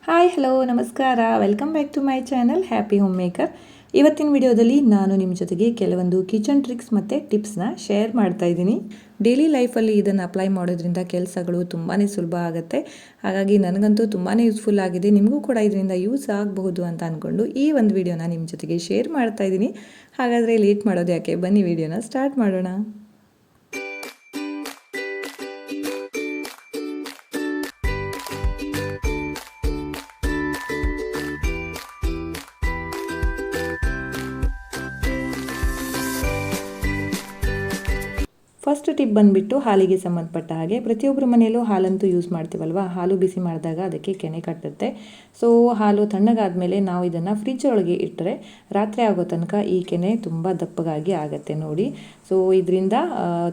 Hi hello ನಮಸ್ಕಾರ, welcome back to my channel happy home maker. ಇವತ್ತಿನ ವಿಡಿಯೋದಲ್ಲಿ ನಾನು ನಿಮ್ಮ ಜೊತೆಗೆ ಕೆಲವೊಂದು ಕಿಚನ್ ಟ್ರಿಕ್ಸ್ ಮತ್ತು ಟಿಪ್ಸ್ನ ಶೇರ್ ಮಾಡ್ತಾ ಇದ್ದೀನಿ. ಡೈಲಿ ಲೈಫಲ್ಲಿ ಇದನ್ನು ಅಪ್ಲೈ ಮಾಡೋದ್ರಿಂದ ಕೆಲಸಗಳು ತುಂಬಾ ಸುಲಭ ಆಗುತ್ತೆ. ಹಾಗಾಗಿ ನನಗಂತೂ ತುಂಬಾ ಯೂಸ್ಫುಲ್ ಆಗಿದೆ. ನಿಮಗೂ ಕೂಡ ಇದರಿಂದ ಯೂಸ್ ಆಗಬಹುದು ಅಂತ ಅಂದ್ಕೊಂಡು ಈ ಒಂದು ವಿಡಿಯೋನ ನಿಮ್ಮ ಜೊತೆಗೆ ಶೇರ್ ಮಾಡ್ತಾ ಇದ್ದೀನಿ. ಹಾಗಾದರೆ ಲೇಟ್ ಮಾಡೋದು ಯಾಕೆ, ಬನ್ನಿ ವಿಡಿಯೋನ ಸ್ಟಾರ್ಟ್ ಮಾಡೋಣ. ಫಸ್ಟ್ ಟಿಪ್ ಬಂದುಬಿಟ್ಟು ಹಾಲಿಗೆ ಸಂಬಂಧಪಟ್ಟ ಹಾಗೆ. ಪ್ರತಿಯೊಬ್ಬರ ಮನೆಯಲ್ಲೂ ಹಾಲಂತೂ ಯೂಸ್ ಮಾಡ್ತೀವಲ್ವ. ಹಾಲು ಬಿಸಿ ಮಾಡಿದಾಗ ಅದಕ್ಕೆ ಕೆನೆ ಕಟ್ಟುತ್ತೆ. ಸೊ ಹಾಲು ತಣ್ಣಗಾದ್ಮೇಲೆ ನಾವು ಇದನ್ನು ಫ್ರಿಜ್ ಒಳಗೆ ಇಟ್ಟರೆ ರಾತ್ರಿ ಆಗೋ ತನಕ ಈ ಕೆನೆ ತುಂಬ ದಪ್ಪಗಾಗಿ ಆಗುತ್ತೆ ನೋಡಿ. ಸೊ ಇದರಿಂದ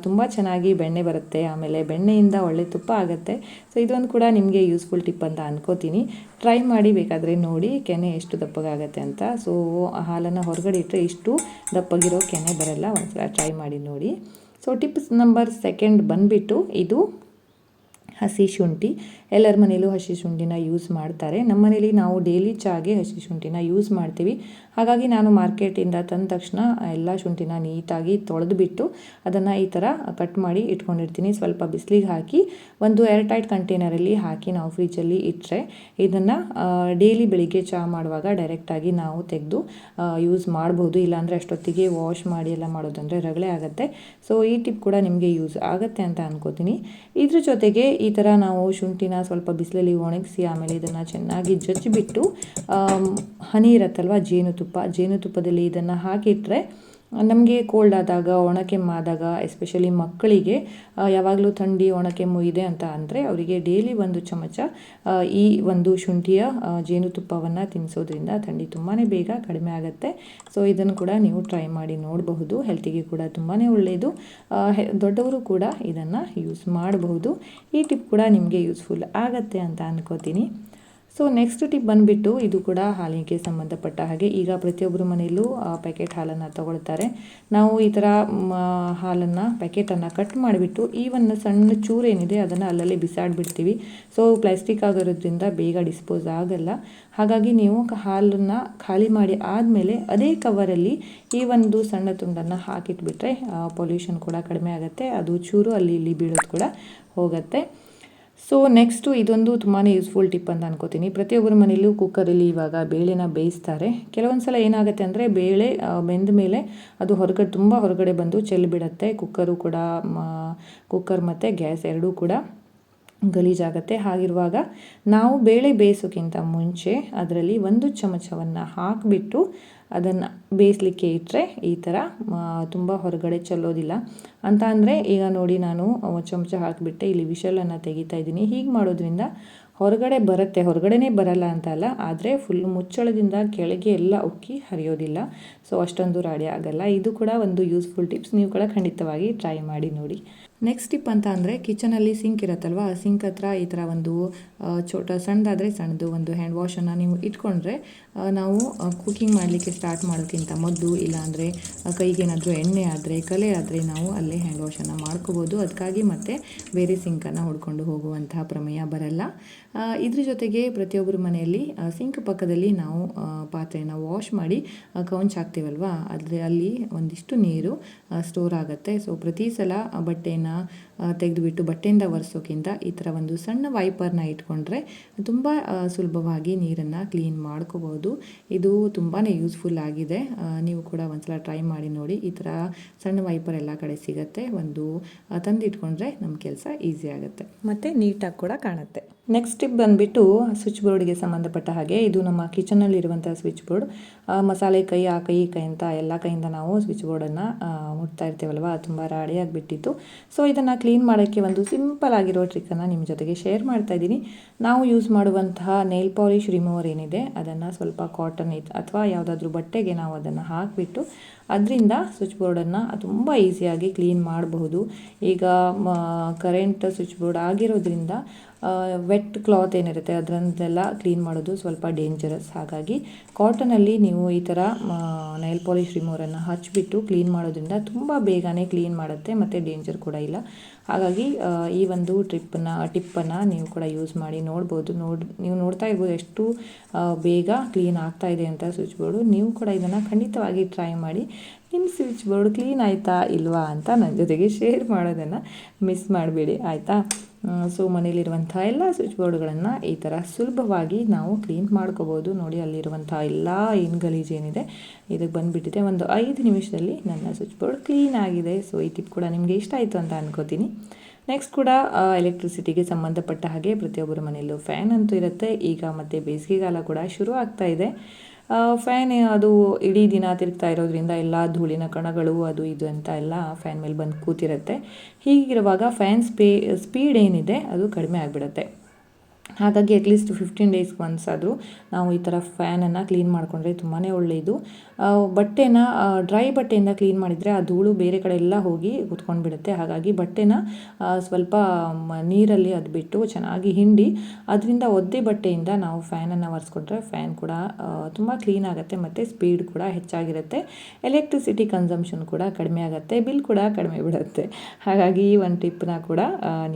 ತುಂಬ ಚೆನ್ನಾಗಿ ಬೆಣ್ಣೆ ಬರುತ್ತೆ, ಆಮೇಲೆ ಬೆಣ್ಣೆಯಿಂದ ಒಳ್ಳೆ ತುಪ್ಪ ಆಗುತ್ತೆ. ಸೊ ಇದೊಂದು ಕೂಡ ನಿಮಗೆ ಯೂಸ್ಫುಲ್ ಟಿಪ್ ಅಂತ ಅನ್ಕೋತೀನಿ. ಟ್ರೈ ಮಾಡಿ ಬೇಕಾದರೆ ನೋಡಿ ಕೆನೆ ಎಷ್ಟು ದಪ್ಪಗಾಗತ್ತೆ ಅಂತ. ಸೊ ಹಾಲನ್ನು ಹೊರಗಡೆ ಇಟ್ಟರೆ ಇಷ್ಟು ದಪ್ಪಗಿರೋ ಕೆನೆ ಬರಲ್ಲ. ಒಂದ್ಸಲ ಟ್ರೈ ಮಾಡಿ ನೋಡಿ. ಸೊ ಟಿಪ್ಸ್ ನಂಬರ್ 2 ಬಂದುಬಿಟ್ಟು ಇದು ಹಸಿ ಶುಂಠಿ. ಎಲ್ಲರ ಮನೇಲೂ ಹಸಿ ಶುಂಠಿನ ಯೂಸ್ ಮಾಡ್ತಾರೆ. ನಮ್ಮ ಮನೇಲಿ ನಾವು ಡೈಲಿ ಚಾಗೆ ಹಸಿ ಶುಂಠಿನ ಯೂಸ್ ಮಾಡ್ತೀವಿ. ಹಾಗಾಗಿ ನಾನು ಮಾರ್ಕೆಟಿಂದ ತಂದ ತಕ್ಷಣ ಎಲ್ಲ ಶುಂಠಿನ ನೀಟಾಗಿ ತೊಳೆದುಬಿಟ್ಟು ಅದನ್ನು ಈ ಥರ ಕಟ್ ಮಾಡಿ ಇಟ್ಕೊಂಡಿರ್ತೀನಿ. ಸ್ವಲ್ಪ ಬಿಸಿಲಿಗೆ ಹಾಕಿ ಒಂದು ಏರ್ಟೈಟ್ ಕಂಟೈನರಲ್ಲಿ ಹಾಕಿ ನಾವು ಫ್ರಿಜ್ಜಲ್ಲಿ ಇಟ್ಟರೆ ಇದನ್ನು ಡೈಲಿ ಬೆಳಿಗ್ಗೆ ಚಹಾ ಮಾಡುವಾಗ ಡೈರೆಕ್ಟಾಗಿ ನಾವು ತೆಗೆದು ಯೂಸ್ ಮಾಡ್ಬೋದು. ಇಲ್ಲಾಂದರೆ ಅಷ್ಟೊತ್ತಿಗೆ ವಾಶ್ ಮಾಡಿ ಎಲ್ಲ ಮಾಡೋದಂದರೆ ರಗಳೆ ಆಗುತ್ತೆ. ಸೊ ಈ ಟಿಪ್ ಕೂಡ ನಿಮಗೆ ಯೂಸ್ ಆಗುತ್ತೆ ಅಂತ ಅನ್ಕೋತೀನಿ. ಇದ್ರ ಜೊತೆಗೆ ಈ ಥರ ನಾವು ಶುಂಠಿನ ಸ್ವಲ್ಪ ಬಿಸಿಲಲ್ಲಿ ಒಣಗಿಸಿ ಆಮೇಲೆ ಇದನ್ನು ಚೆನ್ನಾಗಿ ಜಜ್ಜಿಬಿಟ್ಟು ಹನಿ ಇರುತ್ತಲ್ವ, ಜೇನುತುಪ್ಪದಲ್ಲಿ ಇದನ್ನು ಹಾಕಿಟ್ರೆ ನಮಗೆ ಕೋಲ್ಡ್ ಆದಾಗ, ಒಣಕೆಮ್ಮಾದಾಗ, ಎಸ್ಪೆಷಲಿ ಮಕ್ಕಳಿಗೆ ಯಾವಾಗಲೂ ಥಂಡಿ ಒಣಕೆಮ್ಮು ಇದೆ ಅಂತ ಅಂದರೆ ಅವರಿಗೆ ಡೈಲಿ 1 ಚಮಚ ಈ ಒಂದು ಶುಂಠಿಯ ಜೇನುತುಪ್ಪವನ್ನು ತಿನ್ನಿಸೋದ್ರಿಂದ ಥಂಡಿ ತುಂಬಾ ಬೇಗ ಕಡಿಮೆ ಆಗುತ್ತೆ. ಸೊ ಇದನ್ನು ಕೂಡ ನೀವು ಟ್ರೈ ಮಾಡಿ ನೋಡಬಹುದು. ಹೆಲ್ತಿಗೆ ಕೂಡ ತುಂಬಾ ಒಳ್ಳೆಯದು. ದೊಡ್ಡವರು ಕೂಡ ಇದನ್ನು ಯೂಸ್ ಮಾಡಬಹುದು. ಈ ಟಿಪ್ ಕೂಡ ನಿಮಗೆ ಯೂಸ್ಫುಲ್ ಆಗುತ್ತೆ ಅಂತ ಅನ್ಕೋತೀನಿ. ಸೊ ನೆಕ್ಸ್ಟ್ ಟಿಪ್ ಬಂದುಬಿಟ್ಟು ಇದು ಕೂಡ ಹಾಲಿಗೆ ಸಂಬಂಧಪಟ್ಟ ಹಾಗೆ. ಈಗ ಪ್ರತಿಯೊಬ್ಬರ ಮನೆಯಲ್ಲೂ ಪ್ಯಾಕೆಟ್ ಹಾಲನ್ನು ತಗೊಳ್ತಾರೆ. ನಾವು ಈ ಥರ ಹಾಲನ್ನು ಪ್ಯಾಕೆಟನ್ನು ಕಟ್ ಮಾಡಿಬಿಟ್ಟು ಈ ಒಂದು ಸಣ್ಣ ಚೂರು ಏನಿದೆ ಅದನ್ನು ಅಲ್ಲಲ್ಲಿ ಬಿಸಾಡಿಬಿಡ್ತೀವಿ. ಸೊ ಪ್ಲಾಸ್ಟಿಕ್ ಆಗಿರೋದ್ರಿಂದ ಬೇಗ ಡಿಸ್ಪೋಸ್ ಆಗಲ್ಲ. ಹಾಗಾಗಿ ನೀವು ಹಾಲನ್ನು ಖಾಲಿ ಮಾಡಿ ಆದಮೇಲೆ ಅದೇ ಕವರಲ್ಲಿ ಈ ಒಂದು ಸಣ್ಣ ತುಂಡನ್ನು ಹಾಕಿಟ್ಬಿಟ್ರೆ ಪೊಲ್ಯೂಷನ್ ಕೂಡ ಕಡಿಮೆ ಆಗುತ್ತೆ. ಅದು ಚೂರು ಅಲ್ಲಿ ಇಲ್ಲಿ ಬೀಳೋದು ಕೂಡ ಹೋಗುತ್ತೆ. ಸೊ ನೆಕ್ಸ್ಟು ಇದೊಂದು ತುಂಬಾ ಯೂಸ್ಫುಲ್ ಟಿಪ್ ಅಂತ ಅನ್ಕೋತೀನಿ. ಪ್ರತಿಯೊಬ್ಬರ ಮನೆಯಲ್ಲೂ ಕುಕ್ಕರಲ್ಲಿ ಇವಾಗ ಬೇಳೆನ ಬೇಯಿಸ್ತಾರೆ. ಕೆಲವೊಂದು ಸಲ ಏನಾಗುತ್ತೆ ಅಂದರೆ ಬೇಳೆ ಬೆಂದ ಮೇಲೆ ಅದು ತುಂಬ ಹೊರಗಡೆ ಬಂದು ಚೆಲ್ಲಿಬಿಡುತ್ತೆ. ಕುಕ್ಕರ್ ಮತ್ತು ಗ್ಯಾಸ್ ಎರಡೂ ಕೂಡ ಗಲೀಜಾಗುತ್ತೆ. ಹಾಗಿರುವಾಗ ನಾವು ಬೇಳೆ ಬೇಯಿಸೋಕ್ಕಿಂತ ಮುಂಚೆ ಅದರಲ್ಲಿ 1 ಚಮಚವನ್ನು ಹಾಕಿಬಿಟ್ಟು ಅದನ್ನು ಬೇಯಿಸಲಿಕ್ಕೆ ಇಟ್ಟರೆ ಈ ಥರ ತುಂಬ ಹೊರಗಡೆ ಚೆಲ್ಲೋದಿಲ್ಲ. ಅಂತ ಅಂದರೆ ಈಗ ನೋಡಿ, ನಾನು 1 ಚಮಚ ಹಾಕಿಬಿಟ್ಟೆ, ಇಲ್ಲಿ ವಿಷಲನ್ನು ತೆಗಿತಾ ಇದ್ದೀನಿ. ಹೀಗೆ ಮಾಡೋದ್ರಿಂದ ಹೊರಗಡೆನೇ ಬರಲ್ಲ ಅಂತ ಅಲ್ಲ, ಆದರೆ ಫುಲ್ ಮುಚ್ಚಳದಿಂದ ಕೆಳಗೆ ಎಲ್ಲ ಉಕ್ಕಿ ಹರಿಯೋದಿಲ್ಲ. ಸೊ ಅಷ್ಟೊಂದು ರಾಡಿ ಆಗಲ್ಲ. ಇದು ಕೂಡ ಒಂದು ಯೂಸ್ಫುಲ್ ಟಿಪ್ಸ್. ನೀವು ಕೂಡ ಖಂಡಿತವಾಗಿ ಟ್ರೈ ಮಾಡಿ ನೋಡಿ. ನೆಕ್ಸ್ಟ್ ಟಿಪ್ ಅಂತ ಅಂದರೆ ಕಿಚನಲ್ಲಿ ಸಿಂಕ್ ಇರುತ್ತಲ್ವ, ಆ ಸಿಂಕ್ ಹತ್ರ ಈ ಥರ ಒಂದು ಸಣ್ಣದಾದರೆ ಸಣ್ಣದು ಒಂದು ಹ್ಯಾಂಡ್ ವಾಶನ್ನು ನೀವು ಇಟ್ಕೊಂಡ್ರೆ ನಾವು ಕುಕಿಂಗ್ ಮಾಡಲಿಕ್ಕೆ ಸ್ಟಾರ್ಟ್ ಮಾಡೋಕ್ಕಿಂತ ಮೊದಲು, ಇಲ್ಲಾಂದರೆ ಕೈಗೇನಾದರೂ ಎಣ್ಣೆ ಆದರೆ, ಕಲೆ ಆದರೆ ನಾವು ಅಲ್ಲೇ ಹ್ಯಾಂಡ್ ವಾಶನ್ನು ಮಾಡ್ಕೋಬೋದು. ಅದಕ್ಕಾಗಿ ಮತ್ತೆ ಬೇರೆ ಸಿಂಕನ್ನು ಹೊಡ್ಕೊಂಡು ಹೋಗುವಂತಹ ಪ್ರಮೇಯ ಬರಲ್ಲ. ಇದ್ರ ಜೊತೆಗೆ ಪ್ರತಿಯೊಬ್ಬರ ಮನೆಯಲ್ಲಿ ಸಿಂಕ್ ಪಕ್ಕದಲ್ಲಿ ನಾವು ಪಾತ್ರೆಯನ್ನು ವಾಶ್ ಮಾಡಿ ಕೌಂಚ್ ಹಾಕ್ತೀವಲ್ವ, ಅಲ್ಲಿ ಒಂದಿಷ್ಟು ನೀರು ಸ್ಟೋರ್ ಆಗುತ್ತೆ. ಸೊ ಪ್ರತಿ ಸಲ ಬಟ್ಟೆನ ತೆಗೆದುಬಿಟ್ಟು ಬಟ್ಟೆಯಿಂದ ಒರೆಸೋಕ್ಕಿಂತ ಈ ಥರ ಒಂದು ಸಣ್ಣ ವೈಪರ್ನ ಇಟ್ಕೊಂಡ್ರೆ ತುಂಬ ಸುಲಭವಾಗಿ ನೀರನ್ನು ಕ್ಲೀನ್ ಮಾಡ್ಕೋಬೋದು. ಇದು ತುಂಬಾ ಯೂಸ್ಫುಲ್ ಆಗಿದೆ. ನೀವು ಕೂಡ ಒಂದ್ಸಲ ಟ್ರೈ ಮಾಡಿ ನೋಡಿ. ಈ ಥರ ಸಣ್ಣ ವೈಪರ್ ಎಲ್ಲ ಕಡೆ ಸಿಗುತ್ತೆ. ಒಂದು ತಂದಿಟ್ಕೊಂಡ್ರೆ ನಮ್ಮ ಕೆಲಸ ಈಸಿ ಆಗುತ್ತೆ ಮತ್ತು ನೀಟಾಗಿ ಕೂಡ ಕಾಣುತ್ತೆ. ನೆಕ್ಸ್ಟ್ ಟಿಪ್ ಬಂದುಬಿಟ್ಟು ಸ್ವಿಚ್ ಬೋರ್ಡ್ಗೆ ಸಂಬಂಧಪಟ್ಟ ಹಾಗೆ. ಇದು ನಮ್ಮ ಕಿಚನಲ್ಲಿರುವಂಥ ಸ್ವಿಚ್ ಬೋರ್ಡ್. ಮಸಾಲೆ ಕೈ, ಆ ಕೈ ಅಂತ ಎಲ್ಲ ಕೈಯಿಂದ ನಾವು ಸ್ವಿಚ್ ಬೋರ್ಡನ್ನು ಮುಟ್ತಾ ಇರ್ತೀವಲ್ವ, ತುಂಬ ರಾಡಿಯಾಗಿಬಿಟ್ಟಿತ್ತು. ಸೊ ಇದನ್ನು ಕ್ಲೀನ್ ಮಾಡೋಕ್ಕೆ ಒಂದು ಸಿಂಪಲ್ ಆಗಿರೋ ಟ್ರಿಕ್ಕನ್ನು ನಿಮ್ಮ ಜೊತೆಗೆ ಶೇರ್ ಮಾಡ್ತಾ ಇದ್ದೀನಿ. ನಾವು ಯೂಸ್ ಮಾಡುವಂತಹ ನೇಲ್ ಪಾಲಿಶ್ ರಿಮೂವರ್ ಏನಿದೆ ಅದನ್ನು ಸ್ವಲ್ಪ ಕಾಟನ್ ಅಥವಾ ಯಾವುದಾದ್ರೂ ಬಟ್ಟೆಗೆ ನಾವು ಅದನ್ನು ಹಾಕಿಬಿಟ್ಟು ಅದರಿಂದ ಸ್ವಿಚ್ ಬೋರ್ಡನ್ನು ತುಂಬ ಈಸಿಯಾಗಿ ಕ್ಲೀನ್ ಮಾಡಬಹುದು. ಈಗ ಕರೆಂಟ್ ಸ್ವಿಚ್ ಬೋರ್ಡ್ ಆಗಿರೋದ್ರಿಂದ ವೆಟ್ ಕ್ಲಾತ್ ಏನಿರುತ್ತೆ ಅದರಂತೆಲ್ಲ ಕ್ಲೀನ್ ಮಾಡೋದು ಸ್ವಲ್ಪ ಡೇಂಜರಸ್. ಹಾಗಾಗಿ ಕಾಟನಲ್ಲಿ ನೀವು ಈ ಥರ ನೈಲ್ ಪಾಲಿಶ್ ರಿಮೂವರನ್ನು ಹಚ್ಚಿಬಿಟ್ಟು ಕ್ಲೀನ್ ಮಾಡೋದ್ರಿಂದ ತುಂಬ ಬೇಗನೆ ಕ್ಲೀನ್ ಮಾಡುತ್ತೆ ಮತ್ತು ಡೇಂಜರ್ ಕೂಡ ಇಲ್ಲ. ಹಾಗಾಗಿ ಈ ಒಂದು ಟಿಪ್ಪನ್ನು ನೀವು ಕೂಡ ಯೂಸ್ ಮಾಡಿ ನೋಡ್ಬೋದು. ನೀವು ನೋಡ್ತಾ ಇರ್ಬೋದು ಎಷ್ಟು ಬೇಗ ಕ್ಲೀನ್ ಆಗ್ತಾ ಇದೆ ಅಂತ ಸ್ವಿಚ್ ಬೋರ್ಡು. ನೀವು ಕೂಡ ಇದನ್ನು ಖಂಡಿತವಾಗಿ ಟ್ರೈ ಮಾಡಿ. ನಿಮ್ಮ ಸ್ವಿಚ್ ಬೋರ್ಡ್ ಕ್ಲೀನ್ ಆಯಿತಾ ಇಲ್ವಾ ಅಂತ ನನ್ನ ಜೊತೆಗೆ ಶೇರ್ ಮಾಡೋದನ್ನು ಮಿಸ್ ಮಾಡಬೇಡಿ, ಆಯಿತಾ. ಸೊ ಮನೇಲಿರುವಂಥ ಎಲ್ಲ ಸ್ವಿಚ್ ಬೋರ್ಡ್ಗಳನ್ನು ಈ ಥರ ಸುಲಭವಾಗಿ ನಾವು ಕ್ಲೀನ್ ಮಾಡ್ಕೋಬೋದು. ನೋಡಿ, ಅಲ್ಲಿರುವಂಥ ಎಲ್ಲ ಏನು ಗಲೀಜೇನಿದೆ ಇದಕ್ಕೆ ಬಂದುಬಿಟ್ಟಿದೆ. ಒಂದು 5 ನಿಮಿಷದಲ್ಲಿ ನನ್ನ ಸ್ವಿಚ್ ಬೋರ್ಡ್ ಕ್ಲೀನ್ ಆಗಿದೆ. ಸೊ ಈ ಟಿಪ್ ಕೂಡ ನಿಮಗೆ ಇಷ್ಟ ಆಯಿತು ಅಂತ ಅನ್ಕೋತೀನಿ. ನೆಕ್ಸ್ಟ್ ಕೂಡ ಎಲೆಕ್ಟ್ರಿಸಿಟಿಗೆ ಸಂಬಂಧಪಟ್ಟ ಹಾಗೆ ಪ್ರತಿಯೊಬ್ಬರ ಮನೆಯಲ್ಲೂ ಫ್ಯಾನ್ ಅಂತೂ ಇರುತ್ತೆ. ಈಗ ಮತ್ತು ಬೇಸಿಗೆಗಾಲ ಕೂಡ ಶುರು ಆಗ್ತಾ ಇದೆ. ಫ್ಯಾನ್ ಅದು ಇಡೀ ದಿನ ತಿರುಗ್ತಾ ಇರೋದ್ರಿಂದ ಎಲ್ಲ ಧೂಳಿನ ಕಣಗಳು ಅದು ಇದು ಅಂತ ಎಲ್ಲ ಫ್ಯಾನ್ ಮೇಲೆ ಬಂದು ಕೂತಿರುತ್ತೆ. ಹೀಗಿರುವಾಗ ಫ್ಯಾನ್ ಸ್ಪೀಡ್ ಏನಿದೆ ಅದು ಕಡಿಮೆ ಆಗಿಬಿಡುತ್ತೆ. ಹಾಗಾಗಿ ಅಟ್ಲೀಸ್ಟ್ 15 ಡೇಸ್ಗೆ ಒನ್ಸ್ ಆದರೂ ನಾವು ಈ ಥರ ಫ್ಯಾನನ್ನು ಕ್ಲೀನ್ ಮಾಡಿಕೊಂಡ್ರೆ ತುಂಬಾ ಒಳ್ಳೆಯದು. ಬಟ್ಟೆನ ಡ್ರೈ ಬಟ್ಟೆಯಿಂದ ಕ್ಲೀನ್ ಮಾಡಿದರೆ ಆ ಧೂಳು ಬೇರೆ ಕಡೆ ಎಲ್ಲ ಹೋಗಿ ಕುತ್ಕೊಂಡು ಬಿಡುತ್ತೆ. ಹಾಗಾಗಿ ಬಟ್ಟೆನ ಸ್ವಲ್ಪ ನೀರಲ್ಲಿ ಅದ್ಬಿಟ್ಟು ಚೆನ್ನಾಗಿ ಹಿಂಡಿ ಅದರಿಂದ ಒದ್ದೆ ಬಟ್ಟೆಯಿಂದ ನಾವು ಫ್ಯಾನನ್ನು ಒರೆಸ್ಕೊಂಡ್ರೆ ಫ್ಯಾನ್ ಕೂಡ ತುಂಬ ಕ್ಲೀನ್ ಆಗುತ್ತೆ ಮತ್ತು ಸ್ಪೀಡ್ ಕೂಡ ಹೆಚ್ಚಾಗಿರುತ್ತೆ. ಎಲೆಕ್ಟ್ರಿಸಿಟಿ ಕನ್ಸಂಪ್ಷನ್ ಕೂಡ ಕಡಿಮೆ ಆಗುತ್ತೆ, ಬಿಲ್ ಕೂಡ ಕಡಿಮೆ ಬಿಡುತ್ತೆ. ಹಾಗಾಗಿ ಈ ಒಂದು ಟಿಪ್ಪನ್ನ ಕೂಡ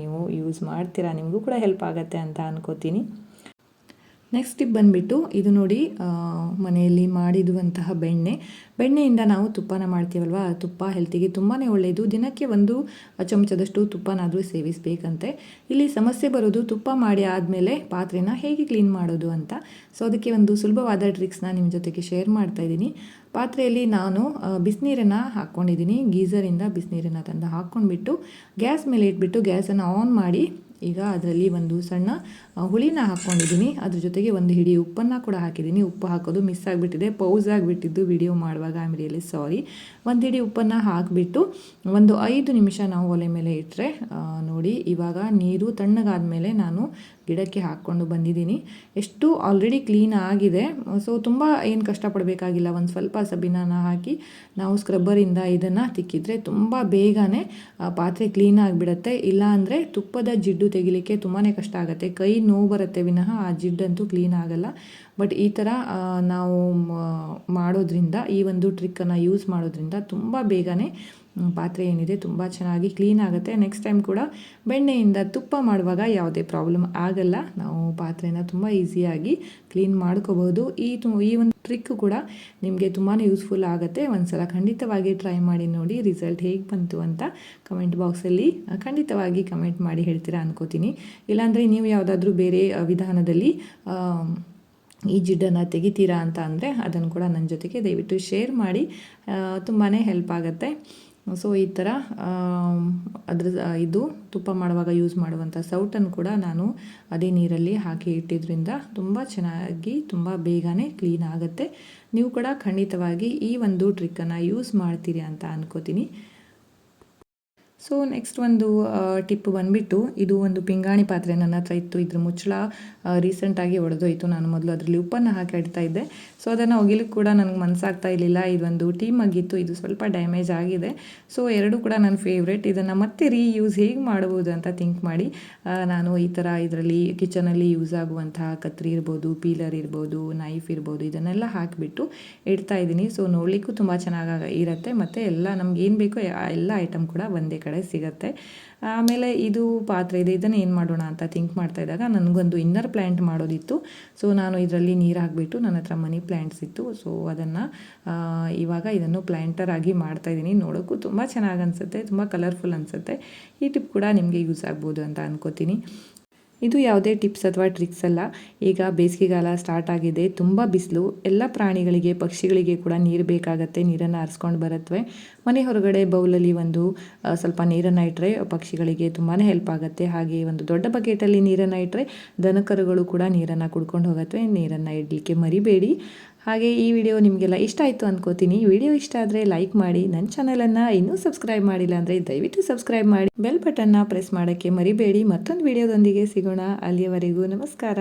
ನೀವು ಯೂಸ್ ಮಾಡ್ತೀರಾ, ನಿಮಗೂ ಕೂಡ ಹೆಲ್ಪ್ ಆಗುತ್ತೆ ಅಂತ ಅನ್ಕೋತೀನಿ. ನೆಕ್ಸ್ಟ್ ಟಿಪ್ ಬಂದುಬಿಟ್ಟು ಇದು ನೋಡಿ, ಮನೆಯಲ್ಲಿ ಮಾಡಿರುವಂತಹ ಬೆಣ್ಣೆಯಿಂದ ನಾವು ತುಪ್ಪನ ಮಾಡ್ತೀವಲ್ವ, ತುಪ್ಪ ಹೆಲ್ತಿಗೆ ತುಂಬಾ ಒಳ್ಳೆಯದು. ದಿನಕ್ಕೆ 1 ಚಮಚದಷ್ಟು ತುಪ್ಪನಾದರೂ ಸೇವಿಸಬೇಕಂತೆ. ಇಲ್ಲಿ ಸಮಸ್ಯೆ ಬರೋದು ತುಪ್ಪ ಮಾಡಿ ಆದಮೇಲೆ ಪಾತ್ರೆನ ಹೇಗೆ ಕ್ಲೀನ್ ಮಾಡೋದು ಅಂತ. ಸೊ ಅದಕ್ಕೆ ಒಂದು ಸುಲಭವಾದ ಟ್ರಿಕ್ಸ್ನ ನಿಮ್ಮ ಜೊತೆಗೆ ಶೇರ್ ಮಾಡ್ತಾ ಇದ್ದೀನಿ. ಪಾತ್ರೆಯಲ್ಲಿ ನಾನು ಬಿಸಿನೀರನ್ನು ಹಾಕ್ಕೊಂಡಿದ್ದೀನಿ. ಗೀಝರಿಂದ ಬಿಸಿನೀರನ್ನು ತಂದು ಹಾಕ್ಕೊಂಡ್ಬಿಟ್ಟು ಗ್ಯಾಸ್ ಮೇಲೆ ಇಟ್ಬಿಟ್ಟು ಗ್ಯಾಸನ್ನು ಆನ್ ಮಾಡಿ ಈಗ ಅದರಲ್ಲಿ ಒಂದು ಸಣ್ಣ ಹುಳಿನ ಹಾಕ್ಕೊಂಡಿದ್ದೀನಿ. ಅದ್ರ ಜೊತೆಗೆ ಒಂದು ಹಿಡಿ ಉಪ್ಪನ್ನು ಕೂಡ ಹಾಕಿದ್ದೀನಿ. ಉಪ್ಪು ಹಾಕೋದು ಮಿಸ್ ಆಗಿಬಿಟ್ಟಿದೆ, ಪೌಸ್ ಆಗಿಬಿಟ್ಟಿದ್ದು ವಿಡಿಯೋ ಮಾಡುವಾಗ. I am really sorry. ಒಂದು ಹಿಡಿ ಉಪ್ಪನ್ನು ಹಾಕಿಬಿಟ್ಟು ಒಂದು 5 ನಿಮಿಷ ನಾವು ಒಲೆ ಮೇಲೆ ಇಟ್ಟರೆ ನೋಡಿ, ಇವಾಗ ನೀರು ತಣ್ಣಗಾದ ಮೇಲೆ ನಾನು ಗಿಡಕ್ಕೆ ಹಾಕ್ಕೊಂಡು ಬಂದಿದ್ದೀನಿ. ಎಷ್ಟು ಆಲ್ರೆಡಿ ಕ್ಲೀನ್ ಆಗಿದೆ. ಸೊ ತುಂಬ ಏನು ಕಷ್ಟಪಡಬೇಕಾಗಿಲ್ಲ. ಒಂದು ಸ್ವಲ್ಪ ಸಬೀನಾನ ಹಾಕಿ ನಾವು ಸ್ಕ್ರಬ್ಬರಿಂದ ಇದನ್ನು ತಿಕ್ಕಿದರೆ ತುಂಬ ಬೇಗನೆ ಪಾತ್ರೆ ಕ್ಲೀನ್ ಆಗಿಬಿಡುತ್ತೆ. ಇಲ್ಲಾಂದರೆ ತುಪ್ಪದ ಜಿಡ್ಡು ತೆಗಿಲಿಕ್ಕೆ ತುಂಬಾ ಕಷ್ಟ ಆಗುತ್ತೆ, ಕೈ ನೋವು ಬರುತ್ತೆ ವಿನಃ ಆ ಜಿಡ್ಡಂತೂ ಕ್ಲೀನ್ ಆಗಲ್ಲ. ಬಟ್ ಈ ಥರ ನಾವು ಮಾಡೋದ್ರಿಂದ, ಈ ಒಂದು ಟ್ರಿಕ್ಕನ್ನು ಯೂಸ್ ಮಾಡೋದ್ರಿಂದ ತುಂಬ ಬೇಗನೆ ಪಾತ್ರೆ ಏನಿದೆ ತುಂಬ ಚೆನ್ನಾಗಿ ಕ್ಲೀನ್ ಆಗುತ್ತೆ. ನೆಕ್ಸ್ಟ್ ಟೈಮ್ ಕೂಡ ಬೆಣ್ಣೆಯಿಂದ ತುಪ್ಪ ಮಾಡುವಾಗ ಯಾವುದೇ ಪ್ರಾಬ್ಲಮ್ ಆಗಲ್ಲ. ನಾವು ಪಾತ್ರೆನ ತುಂಬ ಈಸಿಯಾಗಿ ಕ್ಲೀನ್ ಮಾಡ್ಕೋಬೋದು. ಈ ಒಂದು ಟ್ರಿಕ್ ಕೂಡ ನಿಮಗೆ ತುಂಬಾ ಯೂಸ್ಫುಲ್ ಆಗುತ್ತೆ. ಒಂದ್ಸಲ ಖಂಡಿತವಾಗಿ ಟ್ರೈ ಮಾಡಿ ನೋಡಿ, ರಿಸಲ್ಟ್ ಹೇಗೆ ಬಂತು ಅಂತ ಕಮೆಂಟ್ ಬಾಕ್ಸಲ್ಲಿ ಖಂಡಿತವಾಗಿ ಕಮೆಂಟ್ ಮಾಡಿ ಹೇಳ್ತೀರಾ ಅನ್ಕೋತೀನಿ. ಇಲ್ಲಾಂದರೆ ನೀವು ಯಾವುದಾದ್ರೂ ಬೇರೆ ವಿಧಾನದಲ್ಲಿ ಈ ಜಿಡ್ಡನ್ನು ತೆಗಿತೀರಾ ಅಂತ ಅಂದರೆ ಅದನ್ನು ಕೂಡ ನನ್ನ ಜೊತೆಗೆ ದಯವಿಟ್ಟು ಶೇರ್ ಮಾಡಿ, ತುಂಬಾ ಹೆಲ್ಪ್ ಆಗುತ್ತೆ. ಸೊ ಈ ಥರ ಇದು ತುಪ್ಪ ಮಾಡುವಾಗ ಯೂಸ್ ಮಾಡುವಂಥ ಸೌಟನ್ನು ಕೂಡ ನಾನು ಅದೇ ನೀರಲ್ಲಿ ಹಾಕಿ ಇಟ್ಟಿದ್ರಿಂದ ತುಂಬ ಚೆನ್ನಾಗಿ ತುಂಬ ಬೇಗನೆ ಕ್ಲೀನ್ ಆಗುತ್ತೆ. ನೀವು ಕೂಡ ಖಂಡಿತವಾಗಿ ಈ ಒಂದು ಟ್ರಿಕ್ಕನ್ನು ಯೂಸ್ ಮಾಡ್ತೀರಿ ಅಂತ ಅನ್ಕೋತೀನಿ. ಸೊ ನೆಕ್ಸ್ಟ್ ಒಂದು ಟಿಪ್ ಬಂದುಬಿಟ್ಟು, ಇದು ಒಂದು ಪಿಂಗಾಣಿ ಪಾತ್ರೆ ನನ್ನ ಹತ್ರ ಇತ್ತು. ಇದ್ರ ಮುಚ್ಚಳ ರೀಸೆಂಟಾಗಿ ಒಡೆದೋಯ್ತು. ನಾನು ಮೊದಲು ಅದರಲ್ಲಿ ಉಪ್ಪನ್ನು ಹಾಕಿ ಇಡ್ತಾ ಇದ್ದೆ. ಸೊ ಅದನ್ನು ಒಗಿಲಿಕ್ಕೆ ಕೂಡ ನನಗೆ ಮನಸ್ಸಾಗ್ತಾ ಇರಲಿಲ್ಲ. ಇದೊಂದು ಟೀ ಮಗ್ಗಿತ್ತು, ಇದು ಸ್ವಲ್ಪ ಡ್ಯಾಮೇಜ್ ಆಗಿದೆ. ಸೊ ಎರಡೂ ಕೂಡ ನನ್ನ ಫೇವ್ರೇಟ್. ಇದನ್ನು ಮತ್ತೆ ರೀಯೂಸ್ ಹೇಗೆ ಮಾಡ್ಬೋದು ಅಂತ ಥಿಂಕ್ ಮಾಡಿ ನಾನು ಈ ಥರ ಇದರಲ್ಲಿ ಕಿಚನಲ್ಲಿ ಯೂಸ್ ಆಗುವಂತಹ ಕತ್ರಿ ಇರ್ಬೋದು, ಪೀಲರ್ ಇರ್ಬೋದು, ನೈಫ್ ಇರ್ಬೋದು, ಇದನ್ನೆಲ್ಲ ಹಾಕಿಬಿಟ್ಟು ಇಡ್ತಾ ಇದ್ದೀನಿ. ಸೊ ನೋಡಲಿಕ್ಕೂ ತುಂಬ ಚೆನ್ನಾಗಿ ಇರುತ್ತೆ ಮತ್ತು ಎಲ್ಲ ನಮ್ಗೆ ಏನು ಬೇಕೋ ಎಲ್ಲ ಐಟಮ್ ಕೂಡ ಒಂದೇ ಕಡೆ ಸಿಗುತ್ತೆ. ಆಮೇಲೆ ಇದು ಪಾತ್ರೆ ಇದೆ, ಇದನ್ನು ಏನು ಮಾಡೋಣ ಅಂತ ಥಿಂಕ್ ಮಾಡ್ತಾ ಇದ್ದಾಗ ನನಗೊಂದು ಇನ್ನರ್ ಪ್ಲ್ಯಾಂಟ್ ಮಾಡೋದಿತ್ತು. ಸೊ ನಾನು ಇದರಲ್ಲಿ ನೀರು ಹಾಕಿಬಿಟ್ಟು, ನನ್ನ ಹತ್ರ ಮನಿ ಪ್ಲ್ಯಾಂಟ್ಸ್ ಇತ್ತು. ಸೊ ಅದನ್ನು ಇವಾಗ ಇದನ್ನು ಪ್ಲ್ಯಾಂಟರ್ ಆಗಿ ಮಾಡ್ತಾಯಿದ್ದೀನಿ. ನೋಡೋಕ್ಕೂ ತುಂಬ ಚೆನ್ನಾಗಿ ಅನಿಸುತ್ತೆ, ತುಂಬ ಕಲರ್ಫುಲ್ ಅನಿಸುತ್ತೆ. ಈ ಟಿಪ್ ಕೂಡ ನಿಮಗೆ ಯೂಸ್ ಆಗ್ಬೋದು ಅಂತ ಅನ್ಕೋತೀನಿ. ಇದು ಯಾವುದೇ ಟಿಪ್ಸ್ ಅಥವಾ ಟ್ರಿಕ್ಸ್ ಅಲ್ಲ. ಈಗ ಬೇಸಿಗೆಗಾಲ ಸ್ಟಾರ್ಟ್ ಆಗಿದೆ, ತುಂಬ ಬಿಸಿಲು. ಎಲ್ಲ ಪ್ರಾಣಿಗಳಿಗೆ, ಪಕ್ಷಿಗಳಿಗೆ ಕೂಡ ನೀರು ಬೇಕಾಗತ್ತೆ. ನೀರನ್ನು ಹರಿಸ್ಕೊಂಡು ಬರುತ್ತವೆ. ಮನೆ ಹೊರಗಡೆ ಬೌಲಲ್ಲಿ ಒಂದು ಸ್ವಲ್ಪ ನೀರನ್ನು ಇಟ್ಟರೆ ಪಕ್ಷಿಗಳಿಗೆ ತುಂಬಾ ಹೆಲ್ಪ್ ಆಗುತ್ತೆ. ಹಾಗೆ ಒಂದು ದೊಡ್ಡ ಬಕೆಟಲ್ಲಿ ನೀರನ್ನು ಇಟ್ಟರೆ ದನಕರುಗಳು ಕೂಡ ನೀರನ್ನು ಕುಡ್ಕೊಂಡು ಹೋಗುತ್ತೆ. ನೀರನ್ನು ಇಡಲಿಕ್ಕೆ ಮರಿಬೇಡಿ. ಹಾಗೆ ಈ ವಿಡಿಯೋ ನಿಮಗೆಲ್ಲ ಇಷ್ಟ ಆಯಿತು ಅನ್ಕೋತೀನಿ. ವಿಡಿಯೋ ಇಷ್ಟ ಆದರೆ ಲೈಕ್ ಮಾಡಿ. ನನ್ನ ಚಾನಲನ್ನು ಇನ್ನೂ ಸಬ್ಸ್ಕ್ರೈಬ್ ಮಾಡಿಲ್ಲ ಅಂದರೆ ದಯವಿಟ್ಟು ಸಬ್ಸ್ಕ್ರೈಬ್ ಮಾಡಿ. ಬೆಲ್ ಬಟನ್ನ ಪ್ರೆಸ್ ಮಾಡೋಕ್ಕೆ ಮರಿಬೇಡಿ. ಮತ್ತೊಂದು ವಿಡಿಯೋದೊಂದಿಗೆ ಸಿಗೋಣ. ಅಲ್ಲಿಯವರೆಗೂ ನಮಸ್ಕಾರ.